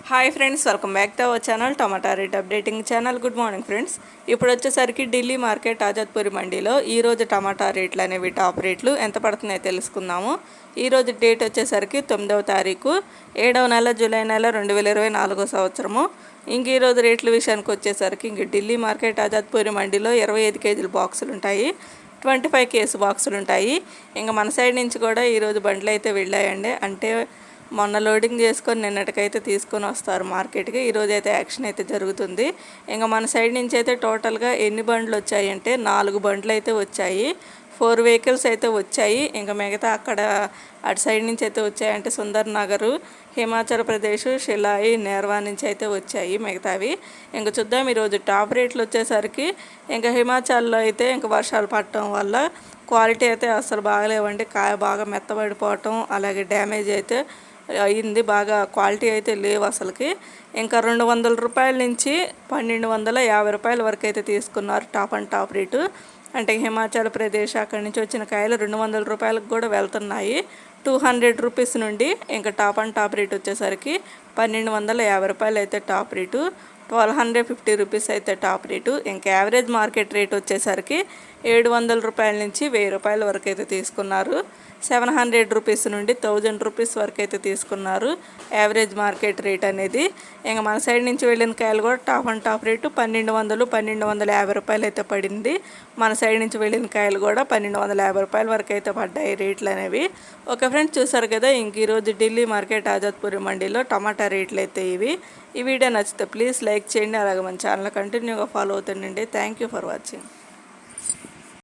Hi friends, welcome back to our channel tomato rate updating channel. Good morning friends. ఇప్పుడు వచ్చేసరికి Delhi market ఆజాద్పూరి మండీలో ఈరోజు టమాటా రేట్లు అనేవి టాప్ రేట్లు ఎంత పడుతున్నాయో తెలుసుకుందాము. ఈరోజు డేట్ వచ్చేసరికి 9వ తారీఖు 7వ నెల జూలై నెల 2024 సంవత్సరము. ఇంక ఈరోజు రేట్ల విషయానికి వచ్చేసరికి ఇంక ఢిల్లీ మార్కెట్ ఆజాద్పూరి మండీలో 25 కేజీల బాక్సులు ఉంటాయి, 25 కేసు బాక్సులు ఉంటాయి. ఇంకా మన సైడ్ నుంచి కూడా ఈరోజు బండ్లు అయితే వెళ్ళాయండి. అంటే మొన్న లోడింగ్ చేసుకొని నిన్నటికైతే తీసుకొని వస్తారు మార్కెట్కి. ఈరోజు అయితే యాక్షన్ అయితే జరుగుతుంది. ఇంకా మన సైడ్ నుంచి అయితే టోటల్గా ఎన్ని బండ్లు వచ్చాయి అంటే 4 బండ్లు అయితే వచ్చాయి, 4 వెహికల్స్ అయితే వచ్చాయి. ఇంకా మిగతా అక్కడ అటు సైడ్ నుంచి అయితే వచ్చాయంటే సుందర్ నగర్, హిమాచల్ ప్రదేశ్, షిలాయి, నేర్వా నుంచి అయితే వచ్చాయి మిగతావి. ఇంకా చూద్దాం. ఈరోజు టాప్ రేట్లు వచ్చేసరికి ఇంకా హిమాచల్లో అయితే ఇంకా వర్షాలు పడటం వల్ల క్వాలిటీ అయితే అసలు బాగలేవండి. కాయ బాగా మెత్తబడిపోవటం, అలాగే డ్యామేజ్ అయితే అయింది, బాగా క్వాలిటీ అయితే లేవు అసలుకి. ఇంకా 200 రూపాయల నుంచి 1250 రూపాయల వరకు అయితే తీసుకున్నారు టాప్ అండ్ టాప్ రేటు. అంటే హిమాచల్ ప్రదేశ్ అక్కడి నుంచి వచ్చిన కాయలు 200 రూపాయలకు కూడా వెళ్తున్నాయి. 200 రూపీస్ నుండి ఇంకా టాప్ అండ్ టాప్ రేట్ వచ్చేసరికి 1250 రూపాయలు అయితే టాప్ రేటు, 1250 రూపీస్ అయితే టాప్ రేటు. ఇంకా యావరేజ్ మార్కెట్ రేట్ వచ్చేసరికి 700 రూపాయల నుంచి 1000 రూపాయల వరకు అయితే తీసుకున్నారు. 700 రూపీస్ నుండి 1000 రూపీస్ వరకు అయితే తీసుకున్నారు యావరేజ్ మార్కెట్ రేట్ అనేది. ఇంకా మన సైడ్ నుంచి వెళ్ళిన కాయలు కూడా టాప్ అండ్ టాప్ రేటు 1200, 1250 రూపాయలు అయితే పడింది. మన సైడ్ నుంచి వెళ్ళిన కాయలు కూడా 1250 రూపాయల వరకు అయితే పడ్డాయి రేట్లు అనేవి. ఓకే ఫ్రెండ్స్, చూసారు కదా. ఇంక ఈరోజు ఢిల్లీ మార్కెట్ ఆజాద్పూరి మండీలో టమాటా రేట్లు అయితే ఇవి. ఈ వీడియో నచ్చితే ప్లీజ్ లైక్ చేయండి, అలాగే మన ఛానల్ కంటిన్యూగా ఫాలో అవుతుండండి. Thank you for watching.